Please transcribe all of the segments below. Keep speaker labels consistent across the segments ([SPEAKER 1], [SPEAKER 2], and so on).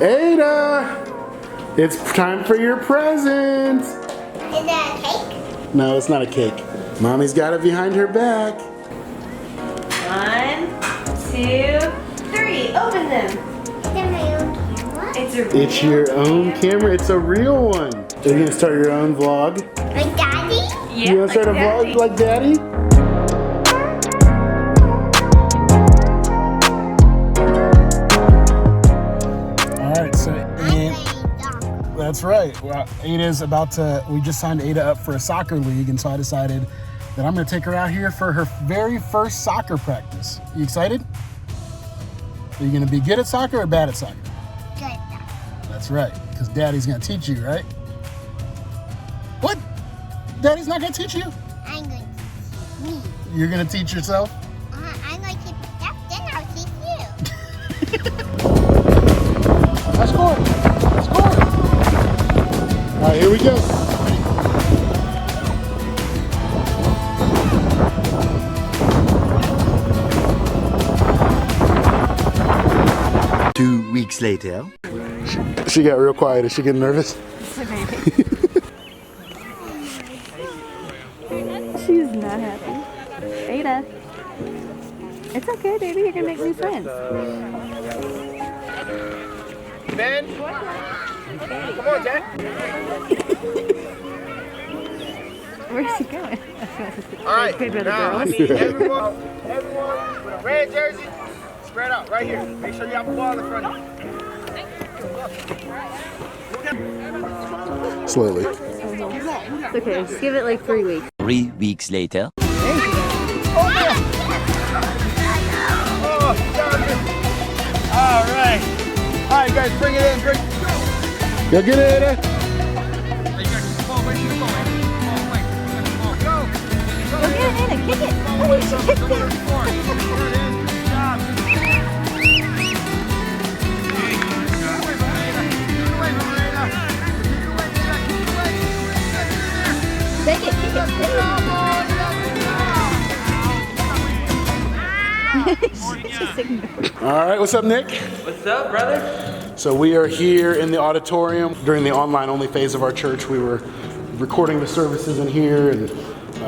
[SPEAKER 1] Ada! It's time for your present!
[SPEAKER 2] Is that a cake?
[SPEAKER 1] No, it's not a cake. Mommy's got it behind her back.
[SPEAKER 3] 1, 2, 3. Open them.
[SPEAKER 1] It's your own camera. It's a real one. Are you gonna start your own vlog?
[SPEAKER 2] Like Daddy?
[SPEAKER 3] Yeah,
[SPEAKER 1] You wanna start a vlog like Daddy? Alright, so that's right. Well, Ada's about to, we just signed Ada up for a soccer league, and so I decided that I'm gonna take her out here for her very first soccer practice. You excited? Are you gonna be good at soccer or bad at soccer?
[SPEAKER 2] Good.
[SPEAKER 1] That's right, because Daddy's gonna teach you, right? What? Daddy's not gonna teach you?
[SPEAKER 2] I'm going to teach me.
[SPEAKER 1] You're gonna teach yourself?
[SPEAKER 2] I'm going to teach myself, then I'll teach you.
[SPEAKER 1] I scored! I scored! All right, here we go.
[SPEAKER 4] 2 weeks later.
[SPEAKER 1] She got real quiet. Is she getting nervous?
[SPEAKER 3] She's not happy. Ada. It's okay, baby. You're gonna make new friends.
[SPEAKER 5] Ben? Come on, Jack.
[SPEAKER 3] Where's he going?
[SPEAKER 5] All right,
[SPEAKER 3] Good with the
[SPEAKER 5] now I
[SPEAKER 3] girls.
[SPEAKER 5] need everyone with a red jersey, spread out right here. Make sure you have a ball in front of you.
[SPEAKER 1] Slowly.
[SPEAKER 3] It's okay. Just give it like 3 weeks.
[SPEAKER 4] 3 weeks later.
[SPEAKER 5] Oh, all right. All right, guys, bring it in.
[SPEAKER 1] Go get it, Ada.
[SPEAKER 3] Go get it, Ada. Kick it. Oh, she kicked it. Take it, kick it. Just ignore it.
[SPEAKER 1] All right, what's up, Nick?
[SPEAKER 6] What's up, brother?
[SPEAKER 1] So we are here in the auditorium. During the online only phase of our church, we were recording the services in here and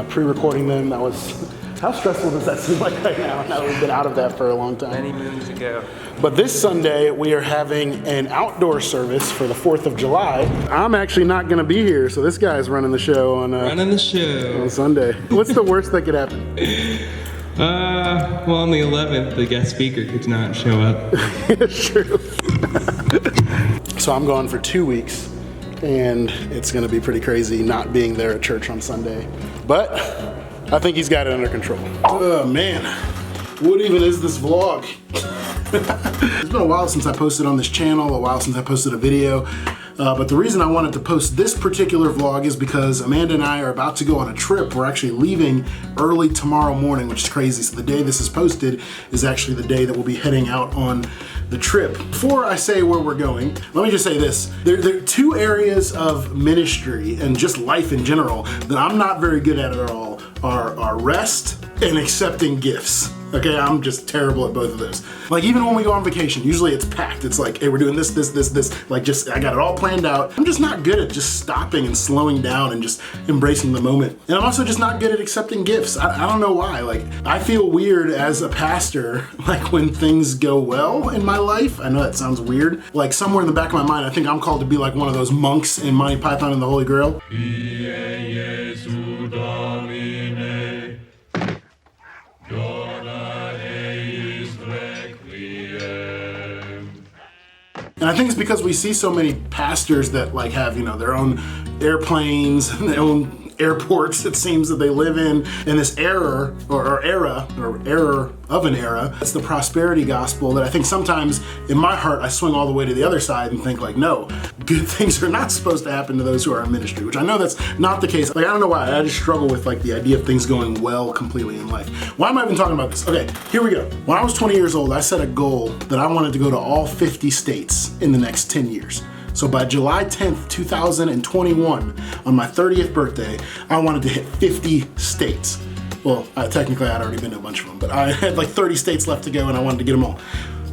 [SPEAKER 1] pre-recording them. That was, how stressful does that seem like right now? Now we've been out of that for a long time.
[SPEAKER 6] Many moons ago.
[SPEAKER 1] But this Sunday, we are having an outdoor service for the 4th of July. I'm actually not gonna be here, so this guy's running the show on Sunday. What's the worst that could happen?
[SPEAKER 6] Well, on the 11th, the guest speaker could not show up.
[SPEAKER 1] It's true. So I'm gone for 2 weeks, and it's gonna be pretty crazy not being there at church on Sunday. But I think he's got it under control. Oh man, what even is this vlog? It's been a while since I posted on this channel, a while since I posted a video. But the reason I wanted to post this particular vlog is because Amanda and I are about to go on a trip. We're actually leaving early tomorrow morning, which is crazy. So the day this is posted is actually the day that we'll be heading out on the trip. Before I say where we're going, let me just say this. There are 2 areas of ministry and just life in general that I'm not very good at all are rest and accepting gifts. Okay, I'm just terrible at both of those. Like even when we go on vacation, usually it's packed. It's like, hey, we're doing this. Like just, I got it all planned out. I'm just not good at just stopping and slowing down and just embracing the moment. And I'm also just not good at accepting gifts. I don't know why. Like I feel weird as a pastor, like when things go well in my life. I know that sounds weird. Like somewhere in the back of my mind, I think I'm called to be like one of those monks in Monty Python and the Holy Grail. And I think it's because we see so many pastors that like have, you know, their own airplanes and their own airports, it seems, that they live in this era of an era. It's the prosperity gospel that I think sometimes in my heart I swing all the way to the other side and think like, no, good things are not supposed to happen to those who are in ministry, which I know that's not the case. Like, I don't know why, I just struggle with like the idea of things going well completely in life. Why am I even talking about this? Okay, here we go. When I was 20 years old, I set a goal that I wanted to go to all 50 states in the next 10 years. So by July 10th, 2021, on my 30th birthday, I wanted to hit 50 states. Well, technically I'd already been to a bunch of them, but I had like 30 states left to go and I wanted to get them all.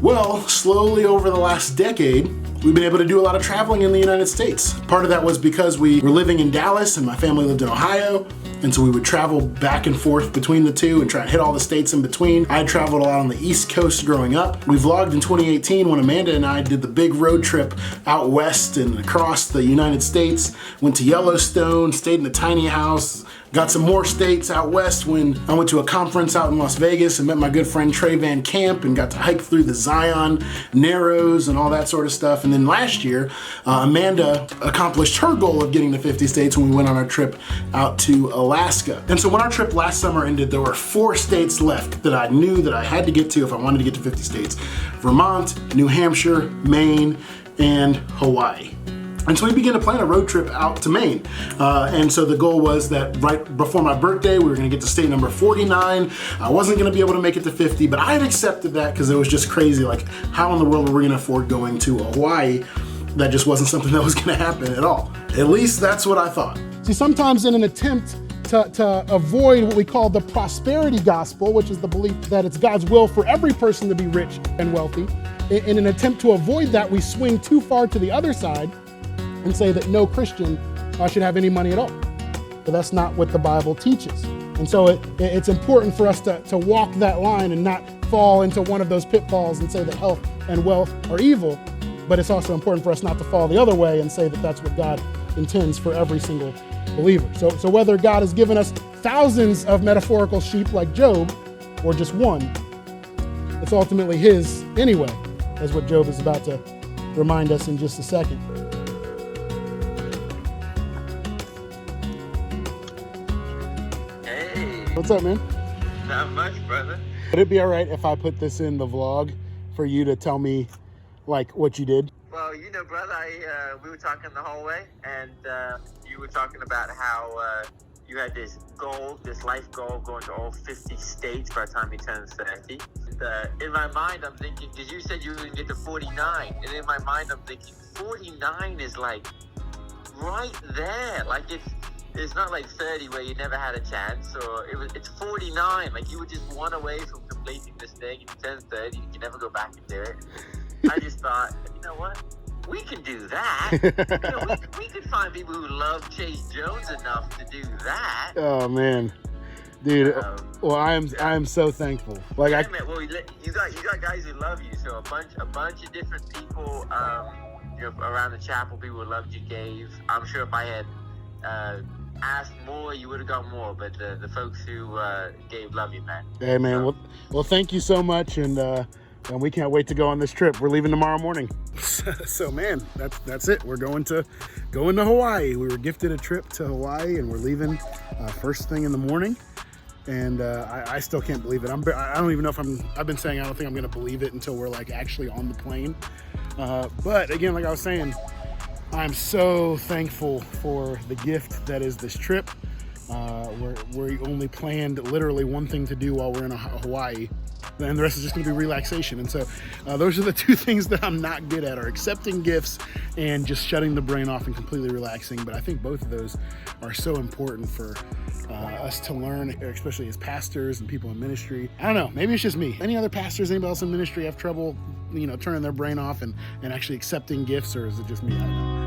[SPEAKER 1] Well, slowly over the last decade, we've been able to do a lot of traveling in the United States. Part of that was because we were living in Dallas and my family lived in Ohio. And so we would travel back and forth between the two and try and hit all the states in between. I traveled a lot on the East Coast growing up. We vlogged in 2018 when Amanda and I did the big road trip out west and across the United States. Went to Yellowstone, stayed in a tiny house, got some more states out west when I went to a conference out in Las Vegas and met my good friend Trey Van Camp and got to hike through the Zion Narrows and all that sort of stuff. And then last year, Amanda accomplished her goal of getting to 50 states when we went on our trip out to Alaska. And so when our trip last summer ended, there were 4 states left that I knew that I had to get to if I wanted to get to 50 states. Vermont, New Hampshire, Maine, and Hawaii. And so we began to plan a road trip out to Maine. And so the goal was that right before my birthday, we were gonna get to state number 49. I wasn't gonna be able to make it to 50, but I had accepted that because it was just crazy. Like, how in the world were we gonna afford going to Hawaii? That just wasn't something that was gonna happen at all. At least that's what I thought. See, sometimes in an attempt to avoid what we call the prosperity gospel, which is the belief that it's God's will for every person to be rich and wealthy, in an attempt to avoid that, we swing too far to the other side and say that no Christian should have any money at all. But that's not what the Bible teaches. And so it's important for us to walk that line and not fall into one of those pitfalls and say that health and wealth are evil. But it's also important for us not to fall the other way and say that that's what God intends for every single believer. So whether God has given us thousands of metaphorical sheep like Job, or just one, it's ultimately his anyway, as what Job is about to remind us in just a second. What's up, man?
[SPEAKER 7] Not much, brother.
[SPEAKER 1] Would it be all right if I put this in the vlog for you to tell me, like, what you did?
[SPEAKER 7] Well, you know, brother, we were talking in the hallway, and you were talking about how you had this goal, this life goal, going to all 50 states by the time you turn 30. And, in my mind, I'm thinking, because you said you were going to get to 49, and in my mind, I'm thinking 49 is like right there. Like it's not like 30 where you never had a chance, or it's 49. Like you were just one away from completing this thing, and you turn 30, you can never go back and do it. I just thought, you know what? We can do that. You know, we could find people who love Chase Jones enough to do that.
[SPEAKER 1] Oh man, dude. Well, I am so thankful. Like
[SPEAKER 7] well, you got guys who love you. So a bunch of different people, you know, around the chapel, people who loved you gave. I'm sure if I had asked more, you would have got more. But the folks who gave love you, man.
[SPEAKER 1] Hey man, so, well, thank you so much, and we can't wait to go on this trip. We're leaving tomorrow morning. So man, that's it. We're going to Hawaii. We were gifted a trip to Hawaii, and we're leaving first thing in the morning. And I still can't believe it. I don't even know if I've been saying I don't think I'm gonna believe it until we're like actually on the plane. But again, like I was saying, I'm so thankful for the gift that is this trip. We only planned literally one thing to do while we're in Hawaii, and the rest is just gonna be relaxation. And so those are the 2 things that I'm not good at, are accepting gifts and just shutting the brain off and completely relaxing. But I think both of those are so important for us to learn, especially as pastors and people in ministry. I don't know, maybe it's just me. Any other pastors, anybody else in ministry have trouble, you know, turning their brain off and actually accepting gifts, or is it just me? I don't know.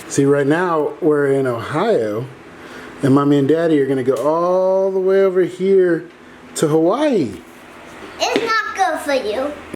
[SPEAKER 1] See, right now we're in Ohio, and Mommy and Daddy are gonna go all the way over here to Hawaii.
[SPEAKER 2] It's not good for you.